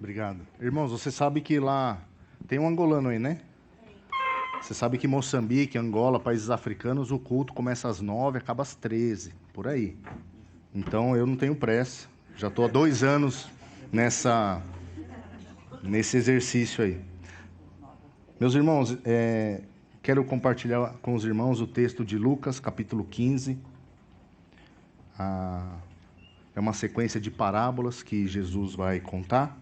Obrigado. Irmãos, você sabe que lá tem um angolano aí, né? Você sabe que Moçambique, Angola, países africanos, o culto começa às 9, acaba às 13, por aí. Então eu não tenho pressa. Já estou há 2 anos nesse exercício aí. Meus irmãos, quero compartilhar com os irmãos o texto de Lucas, capítulo 15. É uma sequência de parábolas que Jesus vai contar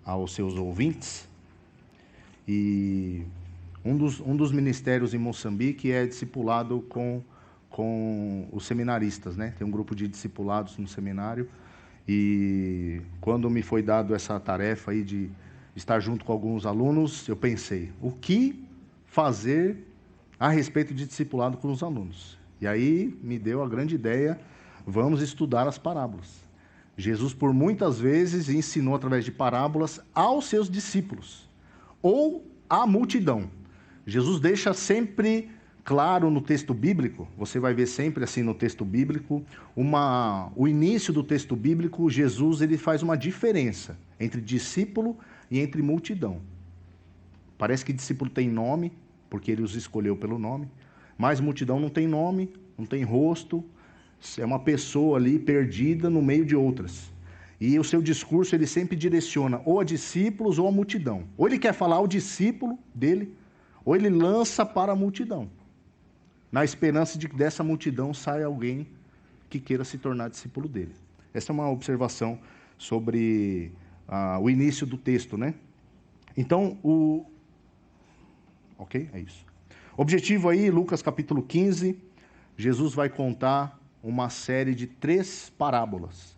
aos seus ouvintes. E um dos ministérios em Moçambique é discipulado com os seminaristas, né? Tem um grupo de discipulados no seminário. E quando me foi dado essa tarefa aí de estar junto com alguns alunos, eu pensei, o que fazer a respeito de discipulado com os alunos? E aí me deu a grande ideia, vamos estudar as parábolas. Jesus, por muitas vezes, ensinou através de parábolas aos seus discípulos, ou à multidão. Jesus deixa sempre claro no texto bíblico, você vai ver sempre assim no texto bíblico, o início do texto bíblico, Jesus ele faz uma diferença entre discípulo e entre multidão. Parece que discípulo tem nome, porque ele os escolheu pelo nome, mas multidão não tem nome, não tem rosto, é uma pessoa ali perdida no meio de outras. E o seu discurso ele sempre direciona ou a discípulos ou a multidão. Ou ele quer falar ao discípulo dele, ou ele lança para a multidão, na esperança de que dessa multidão saia alguém que queira se tornar discípulo dele. Essa é uma observação sobre o início do texto, né? Então, ok? É isso. Objetivo aí, Lucas capítulo 15, Jesus vai contar uma série de 3 parábolas.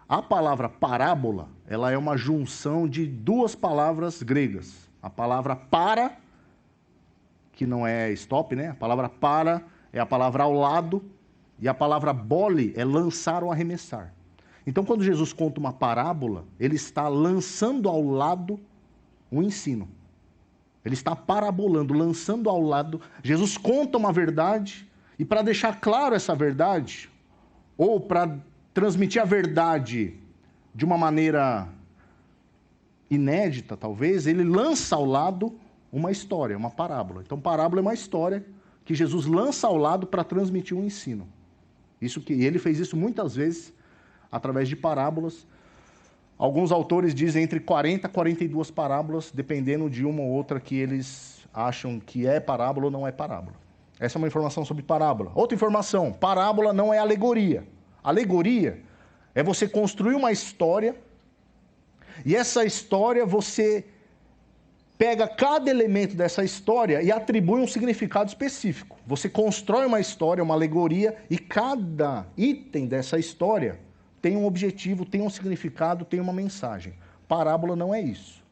A palavra parábola, ela é uma junção de 2 palavras gregas. A palavra para, que não é stop, né? A palavra para é a palavra ao lado, e a palavra bole é lançar ou arremessar. Então, quando Jesus conta uma parábola, ele está lançando ao lado um ensino. Ele está parabolando, lançando ao lado. Jesus conta uma verdade, e para deixar claro essa verdade, ou para transmitir a verdade de uma maneira inédita, talvez, ele lança ao lado uma história, uma parábola. Então, parábola é uma história que Jesus lança ao lado para transmitir um ensino. E ele fez isso muitas vezes através de parábolas. Alguns autores dizem entre 40 a 42 parábolas, dependendo de uma ou outra que eles acham que é parábola ou não é parábola. Essa é uma informação sobre parábola. Outra informação, parábola não é alegoria. Alegoria é você construir uma história, e essa história você pega cada elemento dessa história e atribui um significado específico. Você constrói uma história, uma alegoria, e cada item dessa história tem um objetivo, tem um significado, tem uma mensagem. Parábola não é isso.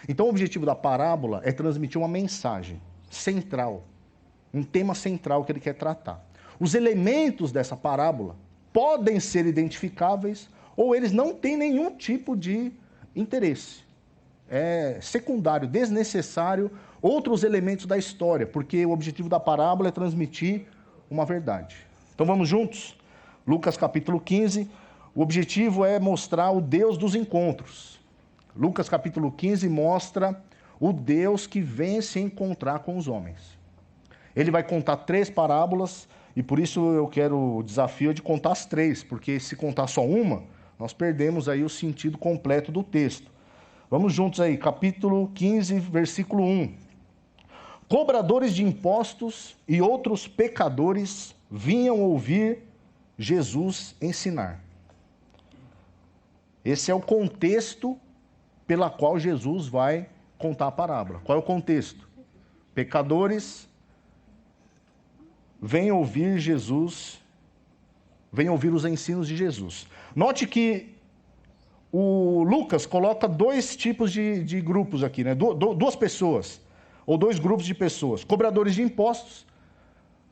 Então o objetivo da parábola é transmitir uma mensagem central, um tema central que ele quer tratar. Os elementos dessa parábola podem ser identificáveis ou eles não têm nenhum tipo de interesse. É secundário, desnecessário, outros elementos da história, porque o objetivo da parábola é transmitir uma verdade. Então vamos juntos? Lucas capítulo 15, o objetivo é mostrar o Deus dos encontros. Lucas capítulo 15 mostra o Deus que vem se encontrar com os homens. Ele vai contar 3 parábolas, e por isso eu quero o desafio de contar as 3, porque se contar só uma, nós perdemos aí o sentido completo do texto. Vamos juntos aí, capítulo 15, versículo 1. Cobradores de impostos e outros pecadores vinham ouvir Jesus ensinar. Esse é o contexto pela qual Jesus vai contar a parábola. Qual é o contexto? Pecadores vêm ouvir Jesus, vêm ouvir os ensinos de Jesus. Note que o Lucas coloca 2 tipos de grupos aqui, né? 2 pessoas, ou 2 grupos de pessoas. Cobradores de impostos,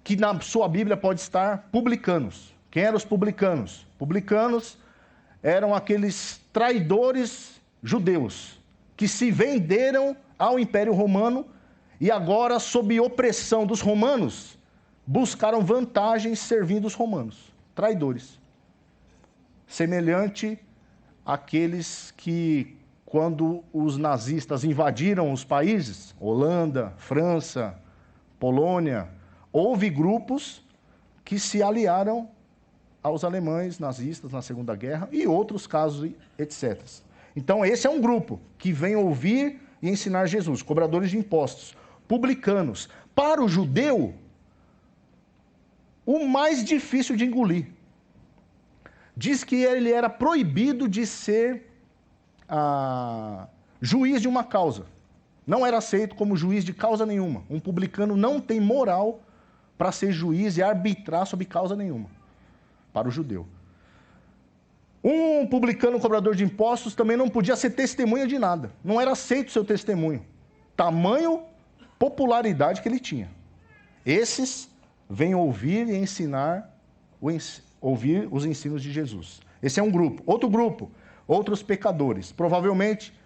que na sua Bíblia pode estar publicanos. Quem eram os publicanos? Publicanos eram aqueles traidores judeus, que se venderam ao Império Romano e agora, sob opressão dos romanos, buscaram vantagens servindo os romanos. Traidores. Semelhante aqueles que, quando os nazistas invadiram os países, Holanda, França, Polônia, houve grupos que se aliaram aos alemães nazistas na Segunda Guerra e outros casos, etc. Então, esse é um grupo que vem ouvir e ensinar Jesus, cobradores de impostos, publicanos. Para o judeu, o mais difícil de engolir. Diz que ele era proibido de ser juiz de uma causa. Não era aceito como juiz de causa nenhuma. Um publicano não tem moral para ser juiz e arbitrar sobre causa nenhuma, para o judeu. Um publicano cobrador de impostos também não podia ser testemunha de nada. Não era aceito o seu testemunho. Tamanho popularidade que ele tinha. Esses vêm ouvir e ensinar, ouvir os ensinos de Jesus. Esse é um grupo. Outro grupo, outros pecadores. Provavelmente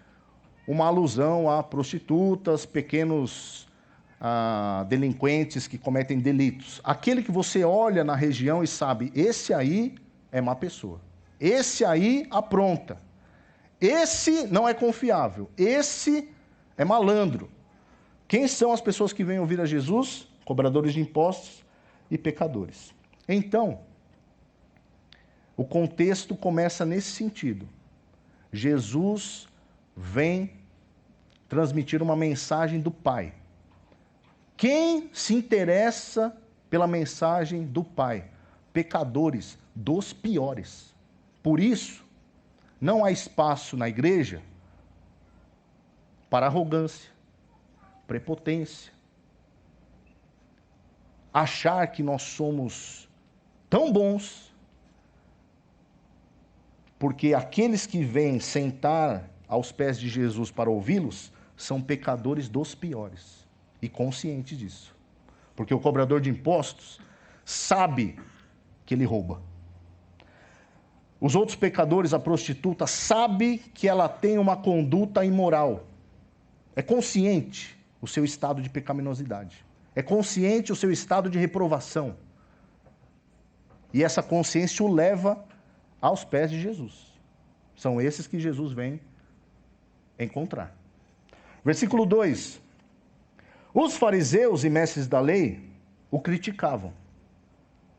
uma alusão a prostitutas, pequenos delinquentes que cometem delitos. Aquele que você olha na região e sabe, esse aí é má pessoa. Esse aí apronta. Esse não é confiável. Esse é malandro. Quem são as pessoas que vêm ouvir a Jesus? Cobradores de impostos e pecadores. Então, o contexto começa nesse sentido. Jesus vem transmitir uma mensagem do Pai. Quem se interessa pela mensagem do Pai? Pecadores dos piores. Por isso, não há espaço na igreja para arrogância, prepotência, achar que nós somos tão bons, porque aqueles que vêm sentar aos pés de Jesus para ouvi-los são pecadores dos piores, e conscientes disso. Porque o cobrador de impostos sabe que ele rouba. Os outros pecadores, a prostituta, sabe que ela tem uma conduta imoral. É consciente o seu estado de pecaminosidade. É consciente o seu estado de reprovação. E essa consciência o leva aos pés de Jesus. São esses que Jesus vem encontrar. Versículo 2. Os fariseus e mestres da lei o criticavam.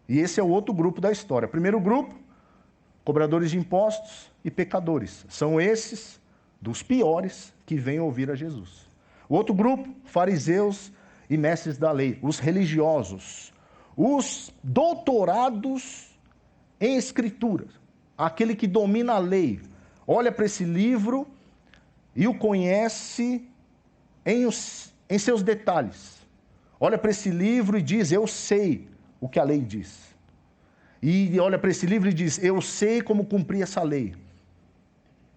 E esse é o outro grupo da história. Primeiro grupo, cobradores de impostos e pecadores. São esses dos piores que vêm ouvir a Jesus. O outro grupo, fariseus e mestres da lei, os religiosos, os doutorados em escritura, aquele que domina a lei, olha para esse livro e o conhece em seus detalhes. Olha para esse livro e diz, eu sei o que a lei diz. E olha para esse livro e diz, eu sei como cumprir essa lei.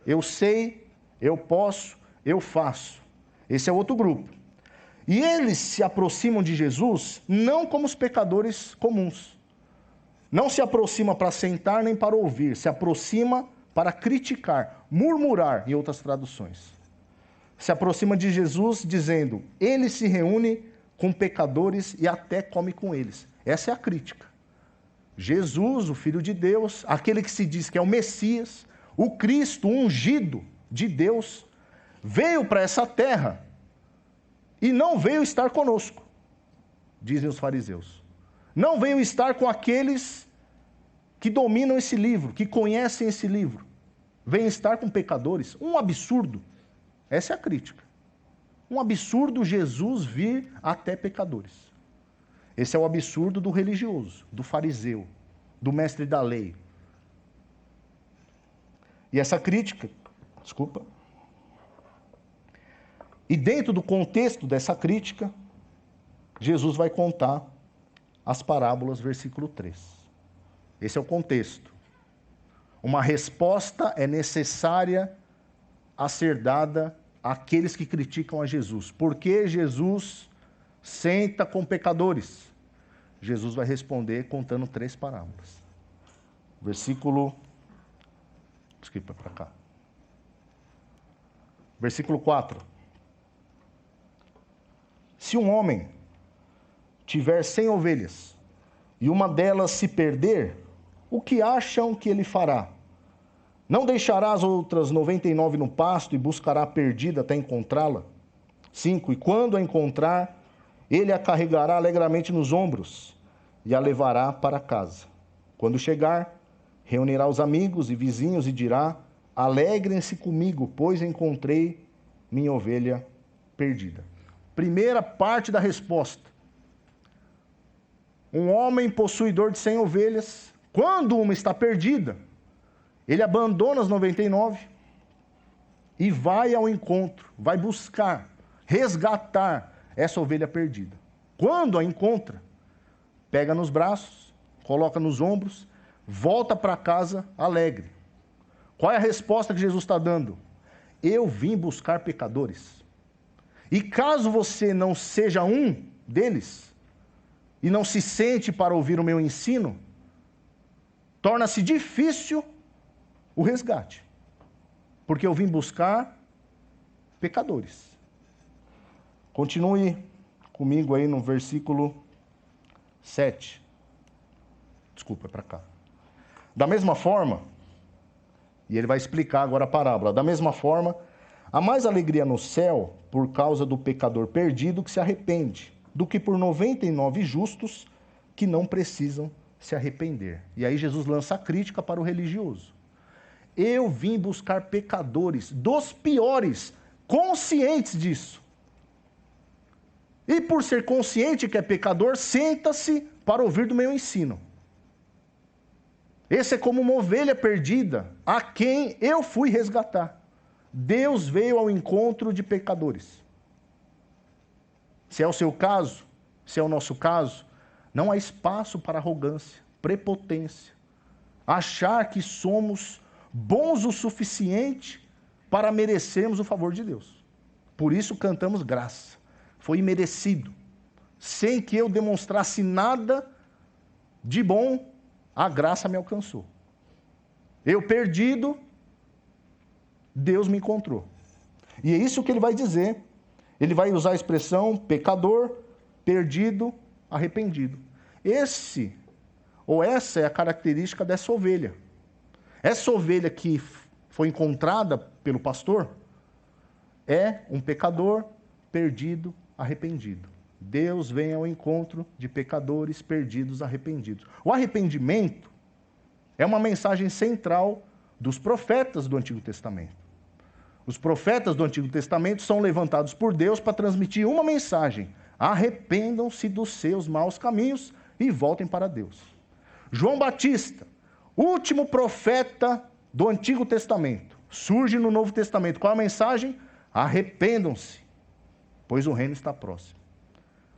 Eu sei, eu posso, eu faço. Esse é outro grupo. E eles se aproximam de Jesus não como os pecadores comuns. Não se aproxima para sentar nem para ouvir, se aproxima para criticar, murmurar, em outras traduções. Se aproxima de Jesus dizendo, ele se reúne com pecadores e até come com eles. Essa é a crítica. Jesus, o Filho de Deus, aquele que se diz que é o Messias, o Cristo, o ungido de Deus, veio para essa terra e não veio estar conosco, dizem os fariseus. Não veio estar com aqueles que dominam esse livro, que conhecem esse livro. Veio estar com pecadores. Um absurdo. Essa é a crítica. Um absurdo Jesus vir até pecadores. Esse é o absurdo do religioso, do fariseu, do mestre da lei. E essa crítica, e dentro do contexto dessa crítica, Jesus vai contar as parábolas, versículo 3. Esse é o contexto. Uma resposta é necessária a ser dada àqueles que criticam a Jesus. Por que Jesus senta com pecadores? Jesus vai responder contando 3 parábolas. Versículo 4. Se um homem tiver 100 ovelhas e uma delas se perder, o que acham que ele fará? Não deixará as outras 99 no pasto e buscará a perdida até encontrá-la? 5. E quando a encontrar, ele a carregará alegremente nos ombros e a levará para casa. Quando chegar, reunirá os amigos e vizinhos e dirá: alegrem-se comigo, pois encontrei minha ovelha perdida. Primeira parte da resposta. Um homem possuidor de 100 ovelhas, quando uma está perdida, ele abandona as 99 e vai ao encontro, vai buscar, resgatar essa ovelha perdida. Quando a encontra, pega nos braços, coloca nos ombros, volta para casa alegre. Qual é a resposta que Jesus está dando? Eu vim buscar pecadores. E caso você não seja um deles, e não se sente para ouvir o meu ensino, torna-se difícil o resgate. Porque eu vim buscar pecadores. Continue comigo aí no versículo 7. Desculpa, é para cá. Da mesma forma, e ele vai explicar agora a parábola, da mesma forma, há mais alegria no céu por causa do pecador perdido que se arrepende, do que por 99 justos que não precisam se arrepender. E aí Jesus lança a crítica para o religioso. Eu vim buscar pecadores, dos piores, conscientes disso. E por ser consciente que é pecador, senta-se para ouvir do meu ensino. Esse é como uma ovelha perdida, a quem eu fui resgatar. Deus veio ao encontro de pecadores. Se é o seu caso, se é o nosso caso, não há espaço para arrogância, prepotência, achar que somos bons o suficiente para merecermos o favor de Deus. Por isso cantamos graça. Foi imerecido. Sem que eu demonstrasse nada de bom, a graça me alcançou. Eu perdido, Deus me encontrou. E é isso que ele vai dizer. Ele vai usar a expressão pecador, perdido, arrependido. Essa é a característica dessa ovelha. Essa ovelha que foi encontrada pelo pastor é um pecador perdido, arrependido. Deus vem ao encontro de pecadores perdidos, arrependidos. O arrependimento é uma mensagem central dos profetas do Antigo Testamento. Os profetas do Antigo Testamento são levantados por Deus para transmitir uma mensagem: arrependam-se dos seus maus caminhos e voltem para Deus. João Batista, último profeta do Antigo Testamento, surge no Novo Testamento. Qual é a mensagem? Arrependam-se, pois o reino está próximo.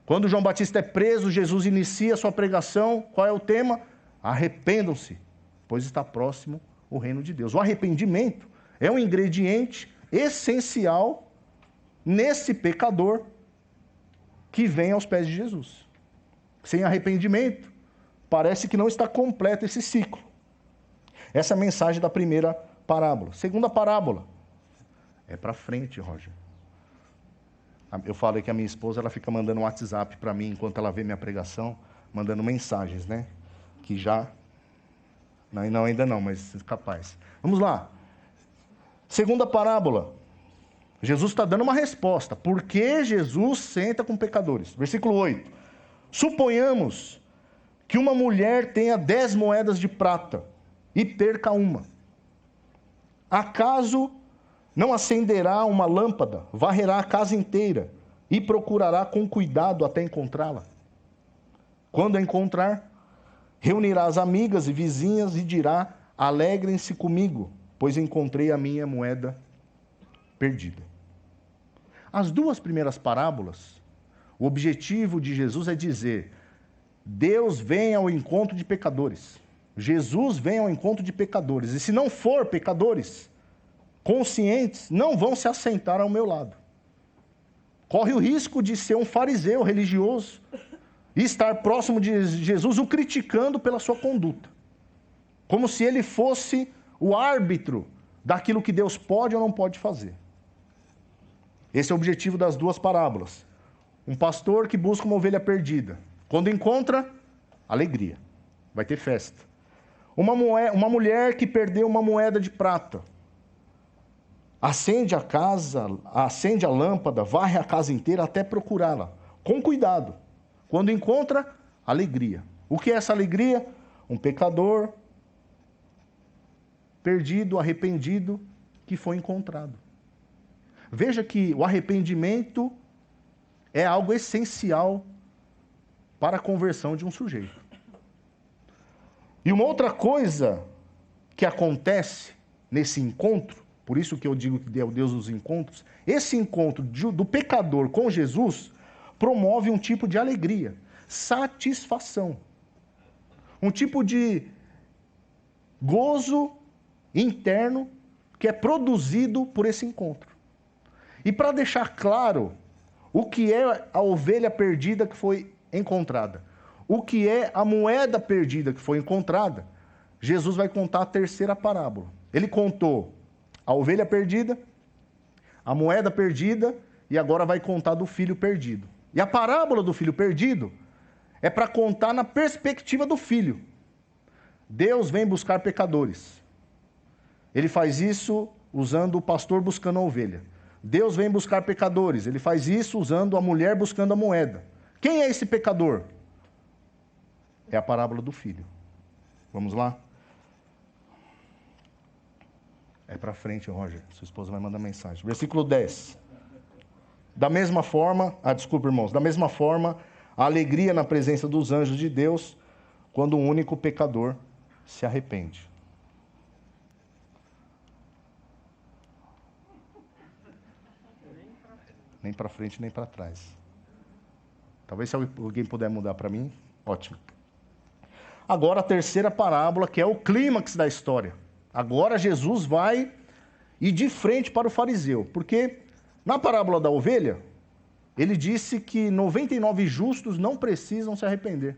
Quando João Batista é preso, Jesus inicia a sua pregação. Qual é o tema? Arrependam-se, pois está próximo o reino de Deus. O arrependimento é um ingrediente essencial nesse pecador que vem aos pés de Jesus. Sem arrependimento, parece que não está completo esse ciclo. Essa é a mensagem da primeira parábola. Segunda parábola. É para frente, Roger. Eu falei que a minha esposa ela fica mandando um WhatsApp para mim enquanto ela vê minha pregação, mandando mensagens, né? Que já... Não, ainda não, mas capaz. Vamos lá. Segunda parábola. Jesus está dando uma resposta. Por que Jesus senta com pecadores? Versículo 8. Suponhamos que uma mulher tenha 10 moedas de prata e perca uma. Acaso não acenderá uma lâmpada, varrerá a casa inteira e procurará com cuidado até encontrá-la? Quando a encontrar, reunirá as amigas e vizinhas e dirá: alegrem-se comigo, pois encontrei a minha moeda perdida. As duas primeiras parábolas, o objetivo de Jesus é dizer: Deus vem ao encontro de pecadores. Jesus vem ao encontro de pecadores. E se não for pecadores conscientes, não vão se assentar ao meu lado. Corre o risco de ser um fariseu religioso e estar próximo de Jesus, o criticando pela sua conduta. Como se ele fosse o árbitro daquilo que Deus pode ou não pode fazer. Esse é o objetivo das duas parábolas. Um pastor que busca uma ovelha perdida. Quando encontra, alegria. Vai ter festa. Uma mulher que perdeu uma moeda de prata. Acende a casa, acende a lâmpada, varre a casa inteira até procurá-la. Com cuidado. Quando encontra, alegria. O que é essa alegria? Um pecador perdido, arrependido, que foi encontrado. Veja que o arrependimento é algo essencial para a conversão de um sujeito. E uma outra coisa que acontece nesse encontro, por isso que eu digo que é o Deus dos encontros, esse encontro do pecador com Jesus promove um tipo de alegria, satisfação. Um tipo de gozo interno que é produzido por esse encontro. E para deixar claro o que é a ovelha perdida que foi encontrada, o que é a moeda perdida que foi encontrada, Jesus vai contar a terceira parábola. Ele contou a ovelha perdida, a moeda perdida, e agora vai contar do filho perdido. E a parábola do filho perdido é para contar na perspectiva do filho. Deus vem buscar pecadores. Ele faz isso usando o pastor buscando a ovelha. Deus vem buscar pecadores. Ele faz isso usando a mulher buscando a moeda. Quem é esse pecador? É a parábola do filho. Vamos lá? É para frente, Roger. Sua esposa vai mandar mensagem. Versículo 10. Da mesma forma, desculpa, irmãos. Da mesma forma, a alegria na presença dos anjos de Deus quando um único pecador se arrepende. Nem para frente, nem para trás. Talvez se alguém puder mudar para mim, ótimo. Agora a terceira parábola, que é o clímax da história. Agora Jesus vai ir de frente para o fariseu. Porque na parábola da ovelha, ele disse que 99 justos não precisam se arrepender.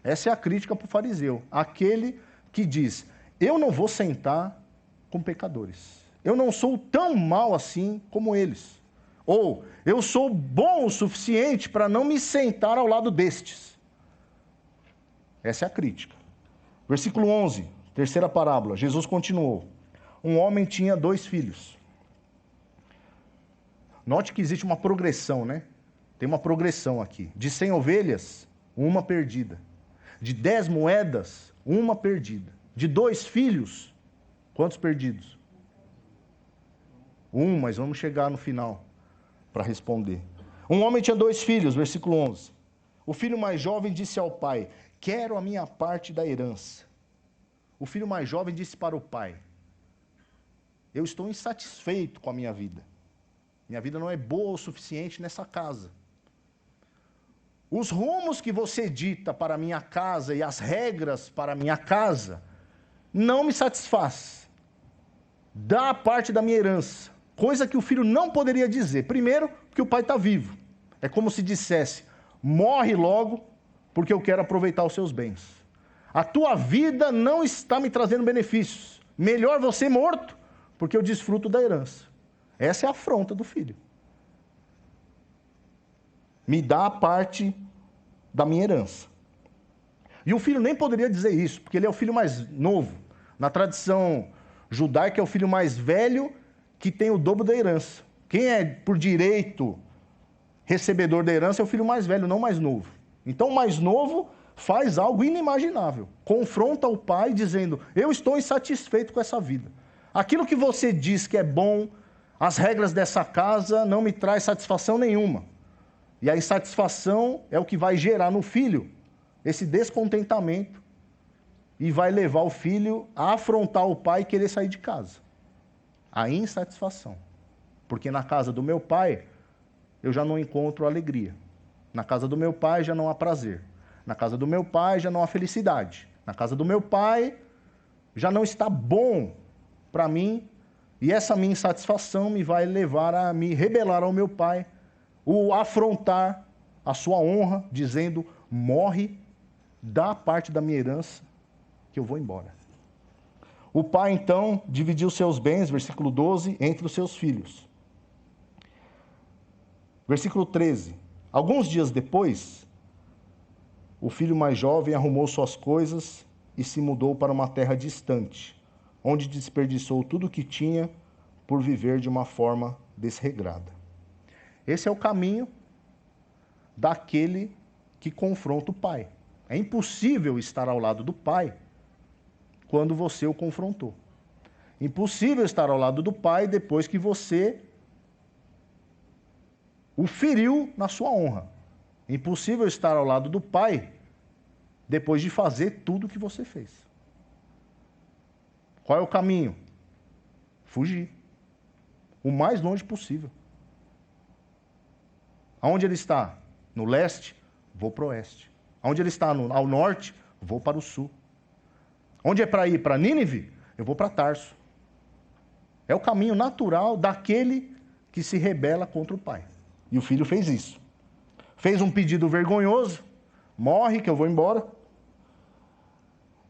Essa é a crítica para o fariseu. Aquele que diz, eu não vou sentar com pecadores. Eu não sou tão mal assim como eles. Ou, eu sou bom o suficiente para não me sentar ao lado destes. Essa é a crítica. Versículo 11, terceira parábola. Jesus continuou. Um homem tinha 2 filhos. Note que existe uma progressão, né? Tem uma progressão aqui. De 100 ovelhas, 1 perdida. De 10 moedas, 1 perdida. De 2 filhos, quantos perdidos? 1, mas vamos chegar no final para responder. Um homem tinha 2 filhos, versículo 11. O filho mais jovem disse ao pai, quero a minha parte da herança. O filho mais jovem disse para o pai, eu estou insatisfeito com a minha vida. Minha vida não é boa o suficiente nessa casa. Os rumos que você dita para a minha casa e as regras para a minha casa não me satisfaz. Dá a parte da minha herança. Coisa que o filho não poderia dizer. Primeiro, porque o pai está vivo. É como se dissesse, morre logo, porque eu quero aproveitar os seus bens. A tua vida não está me trazendo benefícios. Melhor você morto, porque eu desfruto da herança. Essa é a afronta do filho. Me dá a parte da minha herança. E o filho nem poderia dizer isso, porque ele é o filho mais novo. Na tradição judaica é o filho mais velho que tem o dobro da herança. Quem é por direito recebedor da herança é o filho mais velho, não mais novo. Então o mais novo faz algo inimaginável. Confronta o pai dizendo, eu estou insatisfeito com essa vida. Aquilo que você diz que é bom, as regras dessa casa não me traz satisfação nenhuma. E a insatisfação é o que vai gerar no filho esse descontentamento e vai levar o filho a afrontar o pai e querer sair de casa. A insatisfação. Porque na casa do meu pai, eu já não encontro alegria. Na casa do meu pai já não há prazer. Na casa do meu pai já não há felicidade. Na casa do meu pai já não está bom para mim. E essa minha insatisfação me vai levar a me rebelar ao meu pai, o afrontar a sua honra, dizendo, morre, dá parte da minha herança, que eu vou embora. O pai, então, dividiu seus bens, versículo 12, entre os seus filhos. Versículo 13. Alguns dias depois, o filho mais jovem arrumou suas coisas e se mudou para uma terra distante, onde desperdiçou tudo o que tinha por viver de uma forma desregrada. Esse é o caminho daquele que confronta o pai. É impossível estar ao lado do pai quando você o confrontou. Impossível estar ao lado do pai depois que você o feriu na sua honra. Impossível estar ao lado do pai depois de fazer tudo o que você fez. Qual é o caminho? Fugir. O mais longe possível. Aonde ele está? No leste? Vou para o oeste. Aonde ele está? Ao norte? Vou para o sul. Onde é para ir? Para Nínive? Eu vou para Tarso. É o caminho natural daquele que se rebela contra o pai. E o filho fez isso. Fez um pedido vergonhoso. Morre que eu vou embora.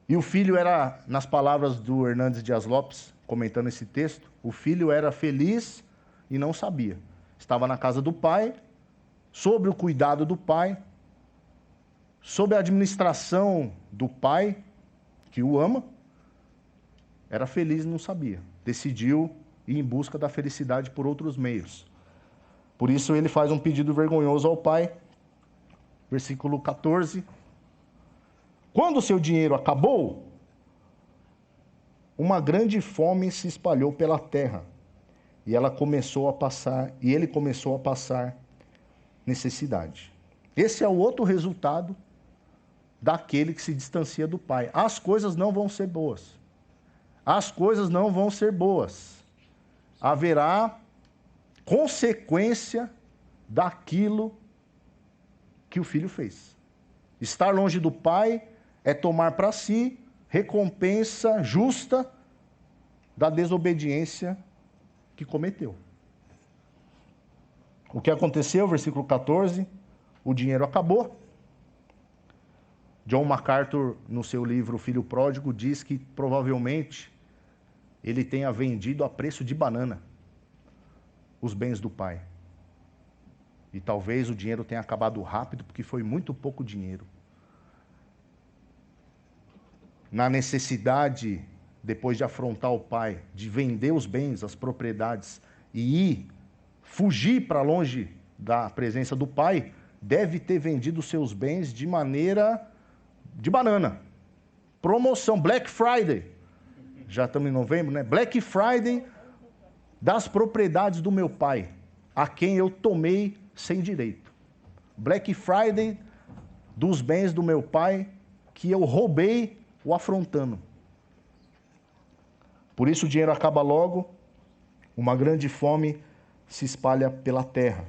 E o filho era, nas palavras do Hernandes Dias Lopes, comentando esse texto, o filho era feliz e não sabia. Estava na casa do pai, sob o cuidado do pai, sob a administração do pai, que o ama, era feliz e não sabia. Decidiu ir em busca da felicidade por outros meios. Por isso ele faz um pedido vergonhoso ao pai. Versículo 14. Quando o seu dinheiro acabou, uma grande fome se espalhou pela terra, e ele começou a passar necessidade. Esse é o outro resultado daquele que se distancia do pai. As coisas não vão ser boas. As coisas não vão ser boas. Haverá consequência daquilo que o filho fez. Estar longe do pai é tomar para si recompensa justa da desobediência que cometeu. O que aconteceu? Versículo 14, o dinheiro acabou. John MacArthur, no seu livro Filho Pródigo, diz que provavelmente ele tenha vendido a preço de banana os bens do pai. E talvez o dinheiro tenha acabado rápido, porque foi muito pouco dinheiro. Na necessidade, depois de afrontar o pai, de vender os bens, as propriedades, e fugir para longe da presença do pai, deve ter vendido seus bens de maneira de banana. Promoção, Black Friday. Já estamos em novembro, né? Black Friday das propriedades do meu pai, a quem eu tomei sem direito. Black Friday dos bens do meu pai, que eu roubei o afrontando. Por isso o dinheiro acaba logo, uma grande fome se espalha pela terra.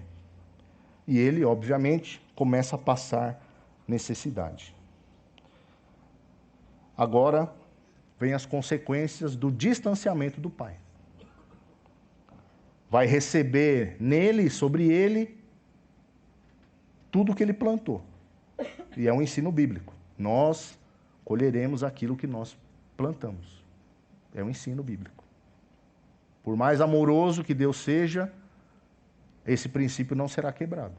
E ele, obviamente, começa a passar necessidade. Agora vem as consequências do distanciamento do pai. Vai receber nele, sobre ele, tudo que ele plantou. E é um ensino bíblico. Nós colheremos aquilo que nós plantamos. É um ensino bíblico. Por mais amoroso que Deus seja, esse princípio não será quebrado.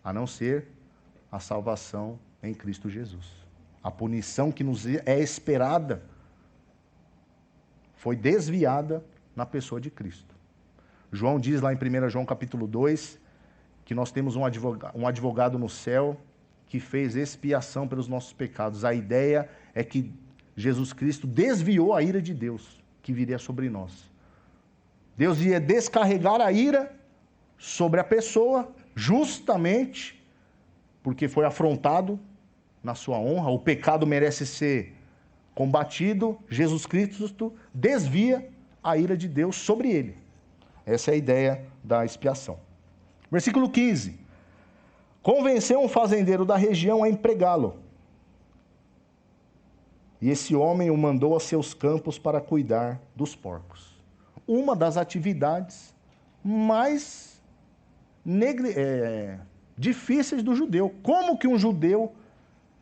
A não ser a salvação em Cristo Jesus. A punição que nos é esperada foi desviada na pessoa de Cristo. João diz lá em 1 João capítulo 2, que nós temos um advogado no céu que fez expiação pelos nossos pecados. A ideia é que Jesus Cristo desviou a ira de Deus que viria sobre nós. Deus ia descarregar a ira sobre a pessoa, justamente porque foi afrontado na sua honra. O pecado merece ser combatido. Jesus Cristo desvia a ira de Deus sobre ele. Essa é a ideia da expiação. Versículo 15. Convenceu um fazendeiro da região a empregá-lo. E esse homem o mandou a seus campos para cuidar dos porcos. Uma das atividades mais difíceis do judeu. Como que um judeu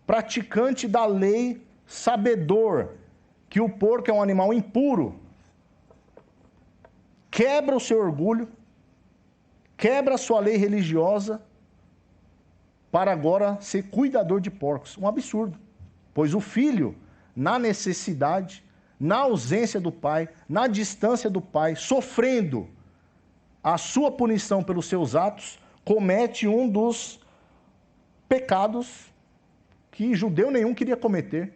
praticante da lei, sabedor que o porco é um animal impuro, quebra o seu orgulho, quebra a sua lei religiosa, para agora ser cuidador de porcos? Um absurdo. Pois o filho, na necessidade, na ausência do pai, na distância do pai, sofrendo a sua punição pelos seus atos, comete um dos pecados que judeu nenhum queria cometer,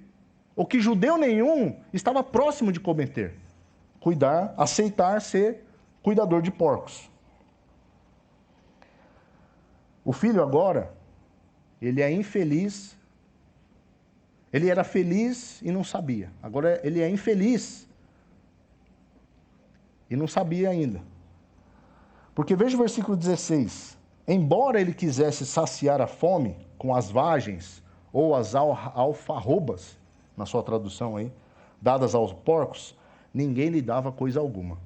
ou que judeu nenhum estava próximo de cometer. Aceitar ser cuidador de porcos. O filho agora, ele é infeliz. Ele era feliz e não sabia. Agora ele é infeliz e não sabia ainda. Porque veja o versículo 16. Embora ele quisesse saciar a fome com as vagens ou as alfarrobas, na sua tradução aí, dadas aos porcos, ninguém lhe dava coisa alguma.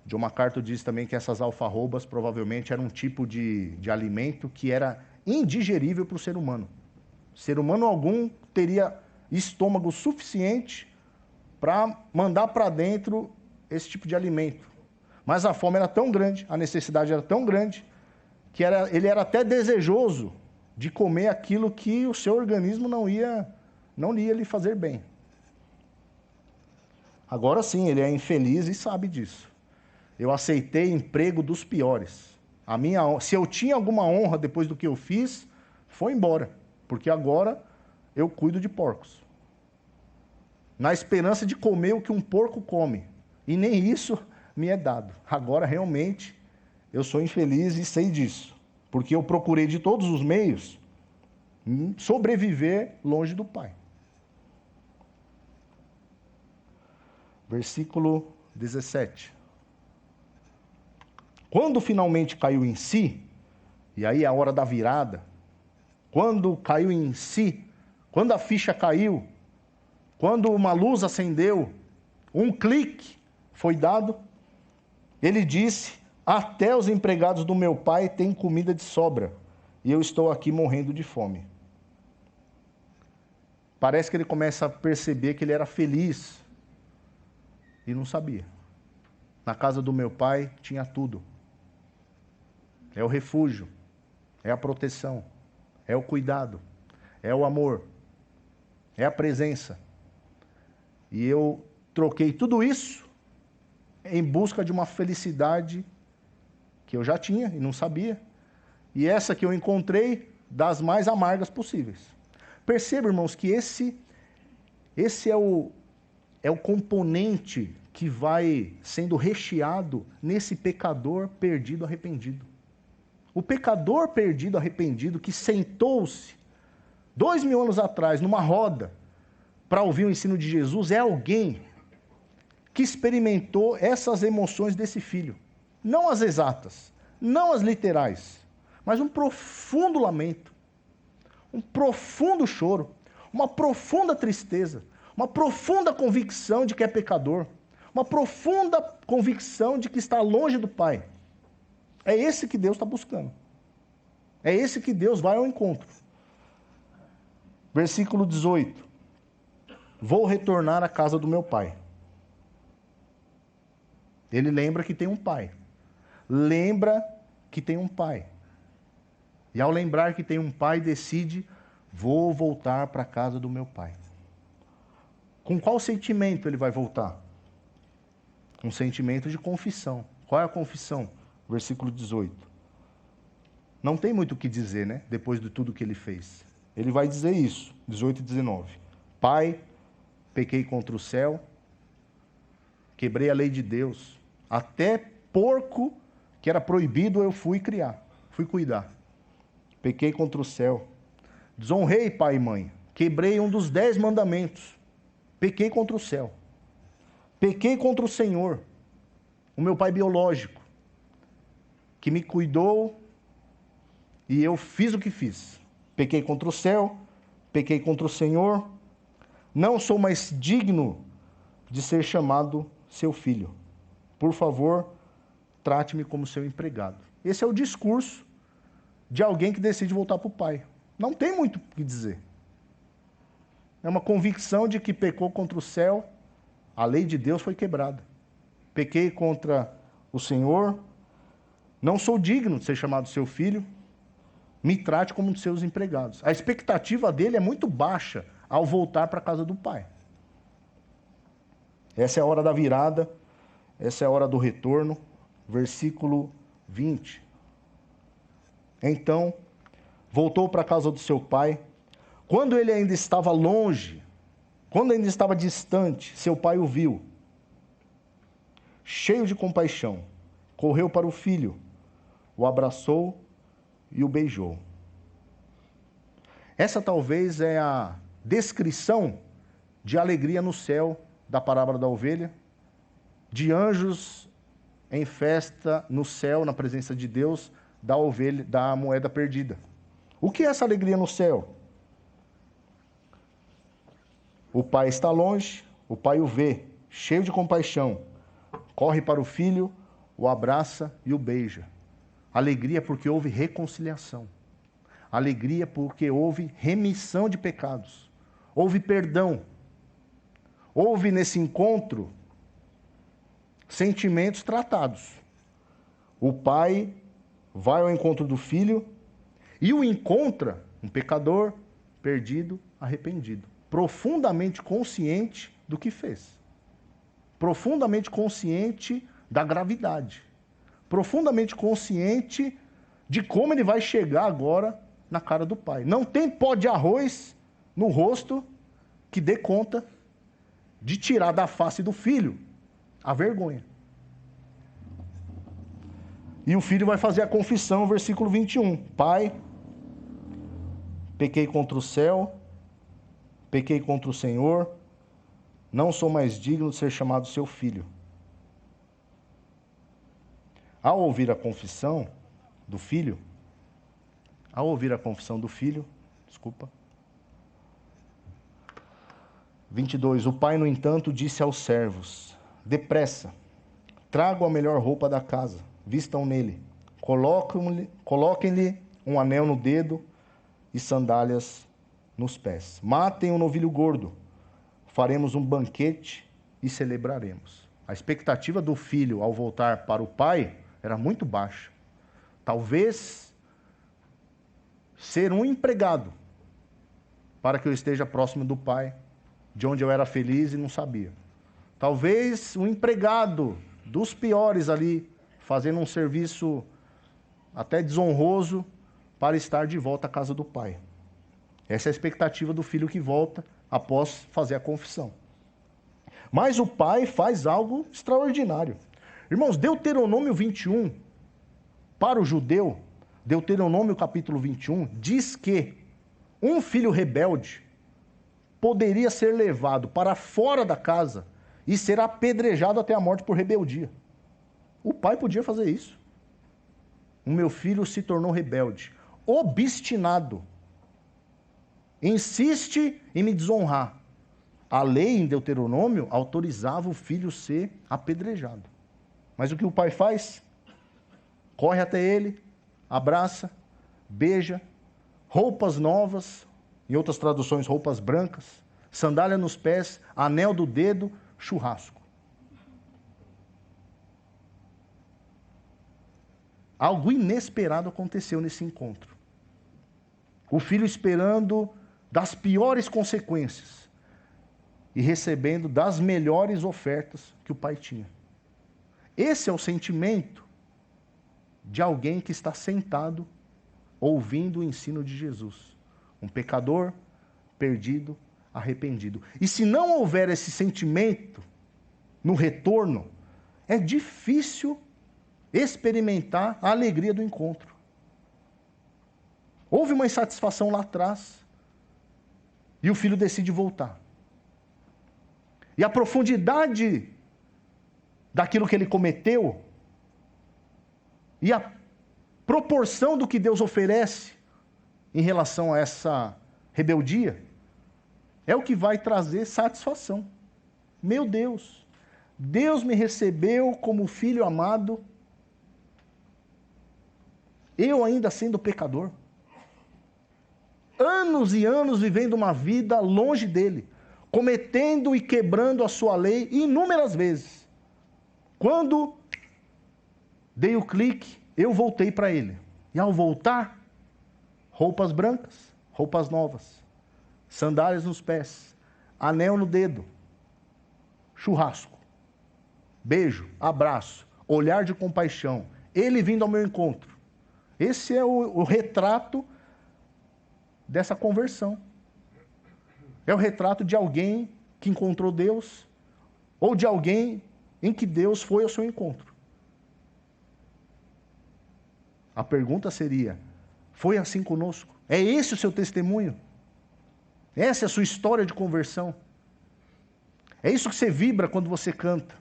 John MacArthur diz também que essas alfarrobas provavelmente eram um tipo de alimento que era indigerível para o ser humano. Ser humano algum teria estômago suficiente para mandar para dentro esse tipo de alimento. Mas a fome era tão grande, a necessidade era tão grande, que ele era até desejoso de comer aquilo que o seu organismo não ia lhe fazer bem. Agora sim, ele é infeliz e sabe disso. Eu aceitei emprego dos piores. Se eu tinha alguma honra depois do que eu fiz, foi embora. Porque agora eu cuido de porcos. Na esperança de comer o que um porco come. E nem isso me é dado. Agora realmente eu sou infeliz e sei disso. Porque eu procurei de todos os meios sobreviver longe do Pai. Versículo 17. Quando finalmente caiu em si, e aí é a hora da virada, quando caiu em si, quando a ficha caiu, quando uma luz acendeu, um clique foi dado, ele disse: até os empregados do meu pai têm comida de sobra, e eu estou aqui morrendo de fome. Parece que ele começa a perceber que ele era feliz e não sabia. Na casa do meu pai tinha tudo. É o refúgio, é a proteção, é o cuidado, é o amor, é a presença. E eu troquei tudo isso em busca de uma felicidade que eu já tinha e não sabia. E essa que eu encontrei, das mais amargas possíveis. Perceba, irmãos, que esse é o componente que vai sendo recheado nesse pecador perdido, arrependido. O pecador perdido, arrependido, que sentou-se 2000 anos atrás numa roda para ouvir o ensino de Jesus, é alguém que experimentou essas emoções desse filho. Não as exatas, não as literais, mas um profundo lamento, um profundo choro, uma profunda tristeza, uma profunda convicção de que é pecador, uma profunda convicção de que está longe do Pai. É esse que Deus está buscando. É esse que Deus vai ao encontro. Versículo 18. Vou retornar à casa do meu pai. Ele lembra que tem um pai. Lembra que tem um pai. E ao lembrar que tem um pai, decide: vou voltar para a casa do meu pai. Com qual sentimento ele vai voltar? Um sentimento de confissão. Qual é a confissão? Versículo 18. Não tem muito o que dizer, né? Depois de tudo que ele fez. Ele vai dizer isso, 18 e 19. Pai, pequei contra o céu, quebrei a lei de Deus. Até porco que era proibido eu fui cuidar. Pequei contra o céu. Desonrei pai e mãe. Quebrei um dos 10 mandamentos. Pequei contra o céu. Pequei contra o Senhor, o meu pai biológico, que me cuidou e eu fiz o que fiz. Pequei contra o céu, pequei contra o Senhor, não sou mais digno de ser chamado seu filho. Por favor, trate-me como seu empregado. Esse é o discurso de alguém que decide voltar para o pai. Não tem muito o que dizer. É uma convicção de que pecou contra o céu, a lei de Deus foi quebrada. Pequei contra o Senhor, não sou digno de ser chamado seu filho, me trate como um de seus empregados. A expectativa dele é muito baixa ao voltar para a casa do pai. Essa é a hora da virada, essa é a hora do retorno. Versículo 20. Então, voltou para a casa do seu pai. Quando ele ainda estava longe, quando ainda estava distante, seu pai o viu. Cheio de compaixão, correu para o filho, o abraçou e o beijou. Essa talvez é a descrição de alegria no céu da parábola da ovelha, de anjos em festa no céu, na presença de Deus, da ovelha, da moeda perdida. O que é essa alegria no céu? O pai está longe, o pai o vê, cheio de compaixão, corre para o filho, o abraça e o beija. Alegria porque houve reconciliação. Alegria porque houve remissão de pecados. Houve perdão. Houve nesse encontro sentimentos tratados. O pai vai ao encontro do filho e o encontra um pecador perdido, arrependido, profundamente consciente do que fez, profundamente consciente da gravidade, profundamente consciente de como ele vai chegar agora na cara do pai. Não tem pó de arroz no rosto que dê conta de tirar da face do filho a vergonha. E o filho vai fazer a confissão, versículo 21. Pai, pequei contra o céu, pequei contra o Senhor, não sou mais digno de ser chamado seu filho. Ao ouvir a confissão do filho, desculpa. 22. O pai, no entanto, disse aos servos: depressa, tragam a melhor roupa da casa, vistam nele, coloquem-lhe um anel no dedo e sandálias nos pés. Matem um novilho gordo, faremos um banquete e celebraremos. A expectativa do filho ao voltar para o pai era muito baixa. Talvez ser um empregado para que eu esteja próximo do pai, de onde eu era feliz e não sabia. Talvez um empregado dos piores ali, fazendo um serviço até desonroso para estar de volta à casa do pai. Essa é a expectativa do filho que volta após fazer a confissão. Mas o pai faz algo extraordinário. Irmãos, Deuteronômio 21, para o judeu, Deuteronômio capítulo 21, diz que um filho rebelde poderia ser levado para fora da casa e ser apedrejado até a morte por rebeldia. O pai podia fazer isso. O meu filho se tornou rebelde, obstinado, insiste em me desonrar. A lei em Deuteronômio autorizava o filho ser apedrejado. Mas o que o pai faz? Corre até ele, abraça, beija, roupas novas, em outras traduções, roupas brancas, sandália nos pés, anel do dedo, churrasco. Algo inesperado aconteceu nesse encontro. O filho esperando das piores consequências e recebendo das melhores ofertas que o pai tinha. Esse é o sentimento de alguém que está sentado ouvindo o ensino de Jesus. Um pecador perdido, arrependido. E se não houver esse sentimento no retorno, é difícil experimentar a alegria do encontro. Houve uma insatisfação lá atrás e o filho decide voltar. E a profundidade daquilo que ele cometeu e a proporção do que Deus oferece em relação a essa rebeldia, é o que vai trazer satisfação. Meu Deus, Deus me recebeu como filho amado, eu ainda sendo pecador. Anos e anos vivendo uma vida longe dele, cometendo e quebrando a sua lei inúmeras vezes. Quando dei o clique, eu voltei para ele. E ao voltar, roupas brancas, roupas novas, sandálias nos pés, anel no dedo, churrasco, beijo, abraço, olhar de compaixão, ele vindo ao meu encontro. Esse é o retrato dessa conversão. É o retrato de alguém que encontrou Deus, ou de alguém em que Deus foi ao seu encontro. A pergunta seria, foi assim conosco? É esse o seu testemunho? Essa é a sua história de conversão? É isso que você vibra quando você canta?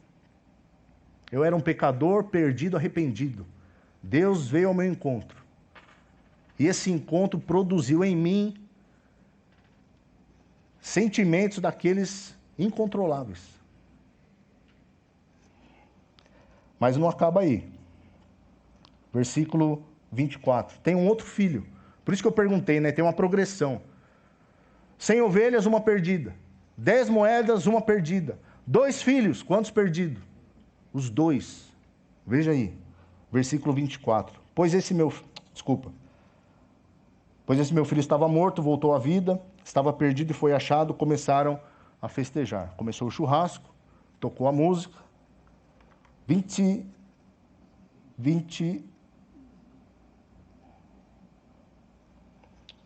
Eu era um pecador, perdido, arrependido. Deus veio ao meu encontro. E esse encontro produziu em mim sentimentos daqueles incontroláveis. Mas não acaba aí. Versículo 24. Tem um outro filho. Por isso que eu perguntei, né? Tem uma progressão. 100 ovelhas, uma perdida. 10 moedas, uma perdida. 2 filhos, quantos perdidos? Os 2. Veja aí. Versículo 24. Pois esse meu filho estava morto, voltou à vida, estava perdido e foi achado, começaram a festejar. Começou o churrasco, tocou a música. 20.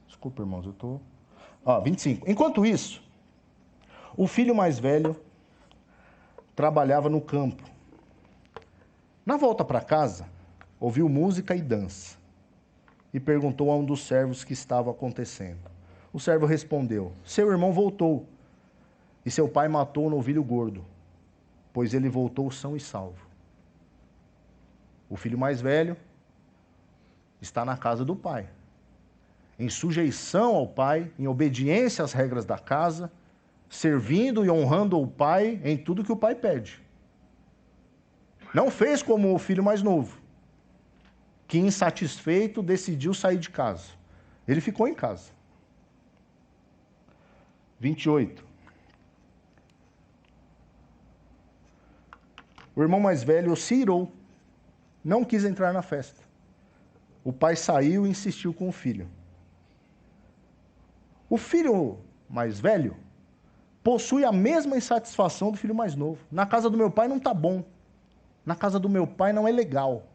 Desculpa, irmãos, eu estou... 25. Enquanto isso, o filho mais velho trabalhava no campo. Na volta para casa, ouviu música e dança e perguntou a um dos servos o que estava acontecendo. O servo respondeu: seu irmão voltou e seu pai matou o novilho gordo, pois ele voltou são e salvo. O filho mais velho está na casa do pai, em sujeição ao pai, em obediência às regras da casa, servindo e honrando o pai em tudo que o pai pede. Não fez como o filho mais novo, que insatisfeito decidiu sair de casa. Ele ficou em casa. 28. O irmão mais velho se irou, não quis entrar na festa. O pai saiu e insistiu com o filho. O filho mais velho possui a mesma insatisfação do filho mais novo. Na casa do meu pai não está bom. Na casa do meu pai não é legal.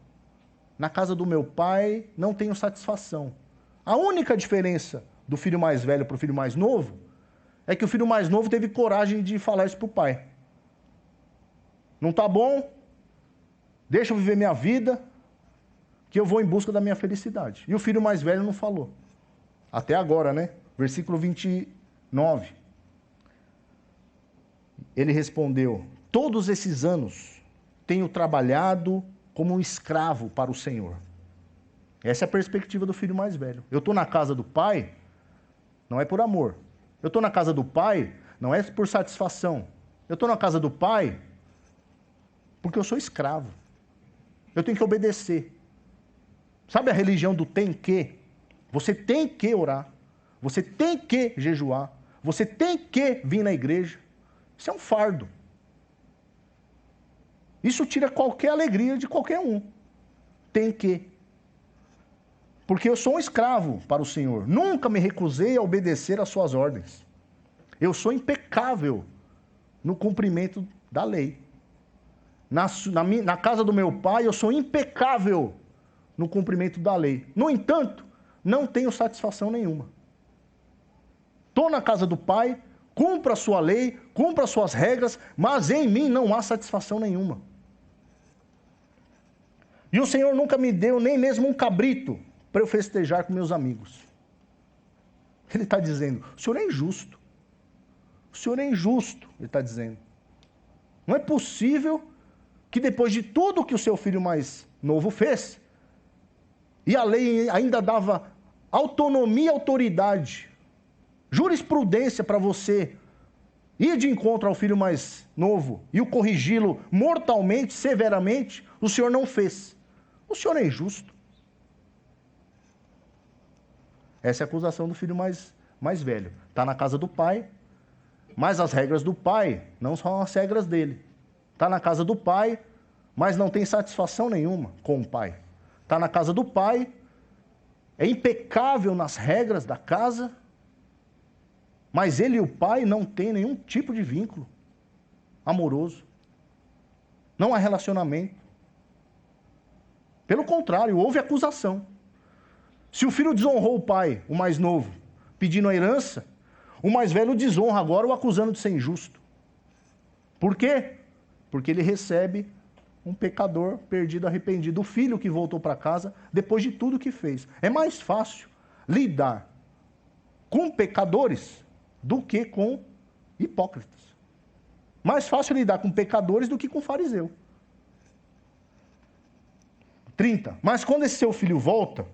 Na casa do meu pai não tenho satisfação. A única diferença do filho mais velho para o filho mais novo é que o filho mais novo teve coragem de falar isso para o pai. Não está bom? Deixa eu viver minha vida, que eu vou em busca da minha felicidade. E o filho mais velho não falou. Até agora, né? Versículo 29. Ele respondeu: todos esses anos tenho trabalhado como um escravo para o Senhor. Essa é a perspectiva do filho mais velho. Eu estou na casa do pai, não é por amor. Eu estou na casa do pai, não é por satisfação. Eu estou na casa do pai porque eu sou escravo. Eu tenho que obedecer. Sabe a religião do tem que? Você tem que orar. Você tem que jejuar. Você tem que vir na igreja. Isso é um fardo. Isso tira qualquer alegria de qualquer um. Tem que. Porque eu sou um escravo para o Senhor. Nunca me recusei a obedecer às suas ordens. Eu sou impecável no cumprimento da lei. Na casa do meu pai, eu sou impecável no cumprimento da lei. No entanto, não tenho satisfação nenhuma. Estou na casa do pai, cumpro a sua lei, cumpro as suas regras, mas em mim não há satisfação nenhuma. E o Senhor nunca me deu nem mesmo um cabrito para eu festejar com meus amigos. Ele está dizendo: o Senhor é injusto. O Senhor é injusto, ele está dizendo. Não é possível que depois de tudo que o seu filho mais novo fez, e a lei ainda dava autonomia e autoridade, jurisprudência para você ir de encontro ao filho mais novo e o corrigi-lo mortalmente, severamente, o Senhor não fez. O Senhor é injusto. Essa é a acusação do filho mais velho. Está na casa do pai, mas as regras do pai não são as regras dele. Está na casa do pai, mas não tem satisfação nenhuma com o pai. Está na casa do pai, é impecável nas regras da casa, Mas ele e o pai não têm nenhum tipo de vínculo amoroso. Não há relacionamento. Pelo contrário, houve acusação. Se o filho desonrou o pai, o mais novo, pedindo a herança, o mais velho desonra agora, o acusando de ser injusto. Por quê? Porque ele recebe um pecador perdido, arrependido. O filho que voltou para casa depois de tudo que fez. É mais fácil lidar com pecadores do que com hipócritas. Mais fácil lidar com pecadores do que com fariseu. 30. Mas quando esse seu filho volta,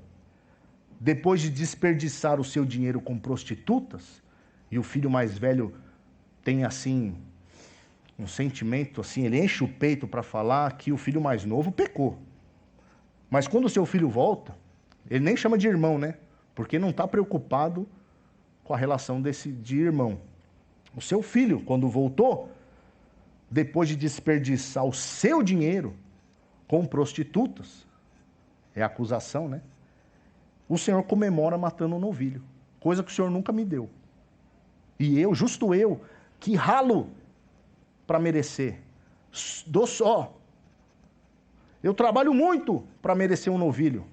depois de desperdiçar o seu dinheiro com prostitutas, e o filho mais velho tem assim um sentimento assim, ele enche o peito para falar que o filho mais novo pecou. Mas quando o seu filho volta, ele nem chama de irmão, né? Porque não está preocupado com a relação de irmão. O seu filho, quando voltou, depois de desperdiçar o seu dinheiro com prostitutas, é acusação, né? O Senhor comemora matando um novilho, coisa que o Senhor nunca me deu. E eu, justo eu, que ralo para merecer, dou só. Eu trabalho muito para merecer um novilho.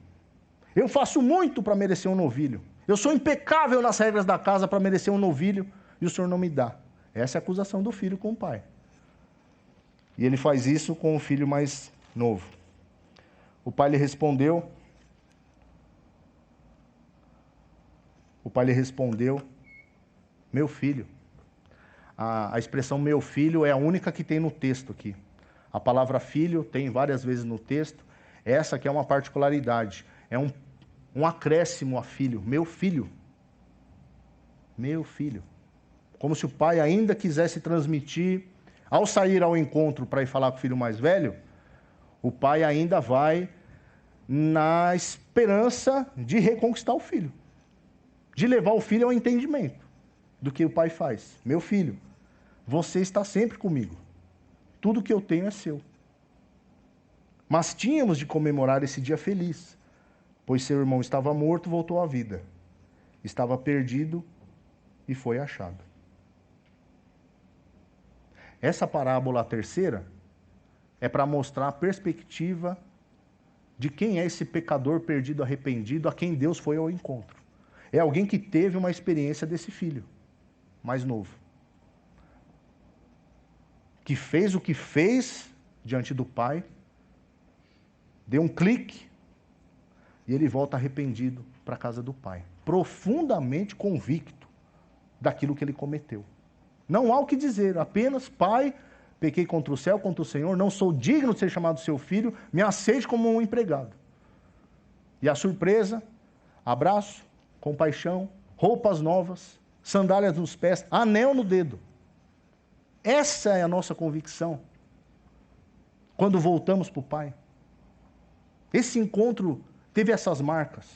Eu faço muito para merecer um novilho. Eu sou impecável nas regras da casa para merecer um novilho e o Senhor não me dá. Essa é a acusação do filho com o pai. E ele faz isso com o filho mais novo. O pai lhe respondeu, meu filho. A expressão meu filho é a única que tem no texto aqui. A palavra filho tem várias vezes no texto. Essa aqui é uma particularidade. É um acréscimo a filho. Meu filho. Meu filho. Como se o pai ainda quisesse transmitir, ao sair ao encontro para ir falar com o filho mais velho, o pai ainda vai na esperança de reconquistar o filho. De levar o filho ao entendimento do que o pai faz. Meu filho, você está sempre comigo. Tudo que eu tenho é seu. Mas tínhamos de comemorar esse dia feliz, pois seu irmão estava morto, voltou à vida. Estava perdido e foi achado. Essa parábola, a terceira, é para mostrar a perspectiva de quem é esse pecador perdido, arrependido, a quem Deus foi ao encontro. É alguém que teve uma experiência desse filho mais novo, que fez o que fez diante do pai, deu um clique e ele volta arrependido para a casa do pai, profundamente convicto daquilo que ele cometeu. Não há o que dizer, apenas: pai, pequei contra o céu, contra o Senhor, não sou digno de ser chamado seu filho, me aceite como um empregado. E a surpresa: abraço, compaixão, roupas novas, sandálias nos pés, anel no dedo. Essa é a nossa convicção quando voltamos para o Pai. Esse encontro teve essas marcas.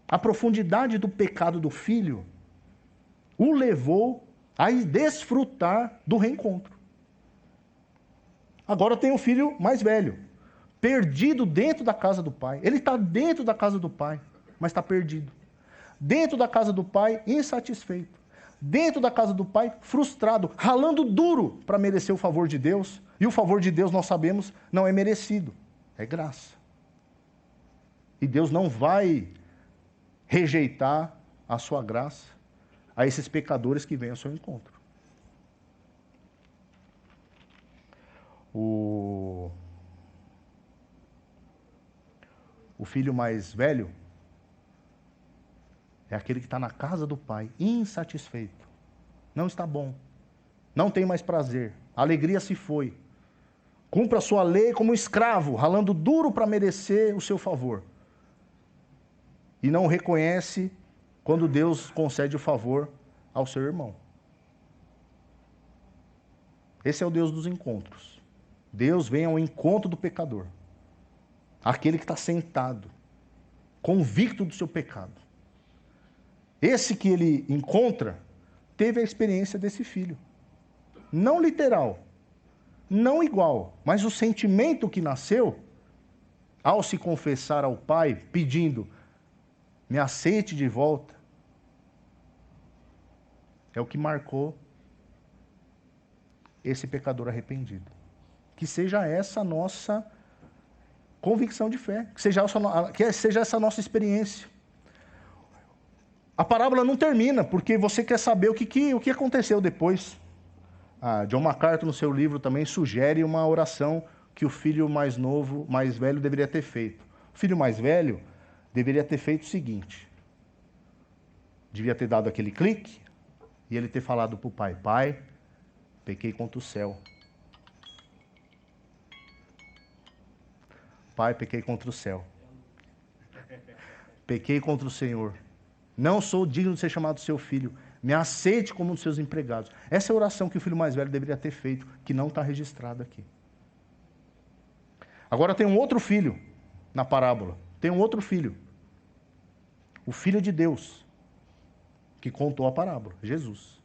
A profundidade do pecado do filho o levou a desfrutar do reencontro. Agora tem o filho mais velho, perdido dentro da casa do pai. Ele está dentro da casa do pai, mas está perdido. Dentro da casa do pai, insatisfeito. Dentro da casa do pai, frustrado, ralando duro para merecer o favor de Deus. E o favor de Deus, nós sabemos, não é merecido, é graça. E Deus não vai rejeitar a sua graça a esses pecadores que vêm ao seu encontro. O filho mais velho é aquele que está na casa do pai, insatisfeito. Não está bom. Não tem mais prazer. A alegria se foi. Cumpra a sua lei como escravo, ralando duro para merecer o seu favor. E não reconhece quando Deus concede o favor ao seu irmão. Esse é o Deus dos encontros. Deus vem ao encontro do pecador. Aquele que está sentado, convicto do seu pecado. Esse que ele encontra, teve a experiência desse filho. Não literal, não igual, mas o sentimento que nasceu, ao se confessar ao pai, pedindo: me aceite de volta. é o que marcou esse pecador arrependido. Que seja essa a nossa convicção de fé, que seja essa a nossa experiência. A parábola não termina, porque você quer saber o que aconteceu depois. John MacArthur, no seu livro, também sugere uma oração que o filho mais velho, deveria ter feito. O filho mais velho deveria ter feito o seguinte: devia ter dado aquele clique e ele ter falado para o pai: pai, pequei contra o céu. Pai, pequei contra o céu. Pequei contra o Senhor. Não sou digno de ser chamado seu filho. Me aceite como um dos seus empregados. Essa é a oração que o filho mais velho deveria ter feito, que não está registrada aqui. Agora tem um outro filho na parábola. Tem um outro filho. O Filho de Deus, que contou a parábola, Jesus.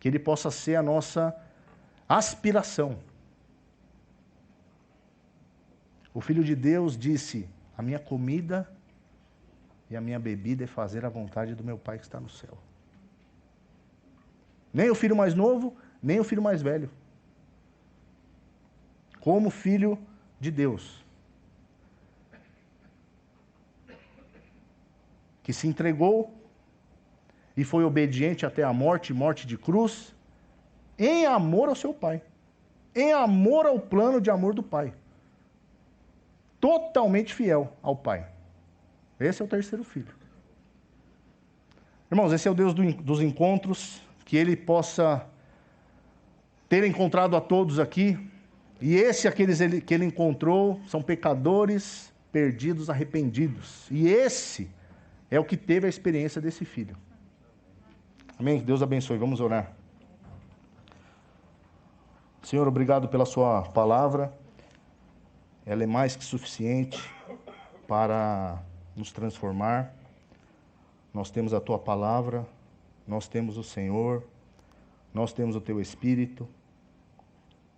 Que ele possa ser a nossa aspiração. O Filho de Deus disse: a minha comida e a minha bebida é fazer a vontade do meu Pai que está no céu. Nem o filho mais novo, nem o filho mais velho. Como filho de Deus, que se entregou e foi obediente até a morte de cruz, em amor ao seu Pai, em amor ao plano de amor do Pai. Totalmente fiel ao Pai. Esse é o terceiro filho. Irmãos, esse é o Deus dos encontros, que Ele possa ter encontrado a todos aqui, e aqueles que Ele encontrou, são pecadores perdidos, arrependidos. E esse é o que teve a experiência desse filho. Amém? Deus abençoe. Vamos orar. Senhor, obrigado pela sua palavra. Ela é mais que suficiente para nos transformar. Nós temos a tua palavra, nós temos o Senhor, nós temos o teu Espírito.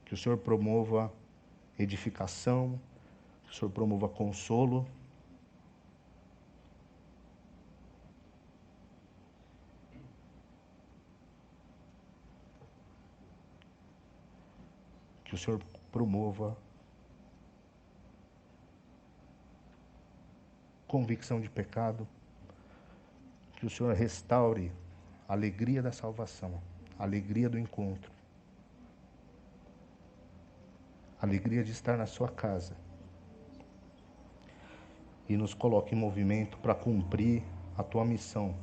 Que o Senhor promova edificação, que o Senhor promova consolo. Que o Senhor promova convicção de pecado. Que o Senhor restaure a alegria da salvação, a alegria do encontro, a alegria de estar na sua casa. E nos coloque em movimento para cumprir a tua missão,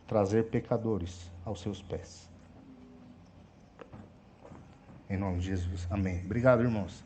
trazer pecadores aos seus pés. Em nome de Jesus. Amém. Obrigado, irmãos.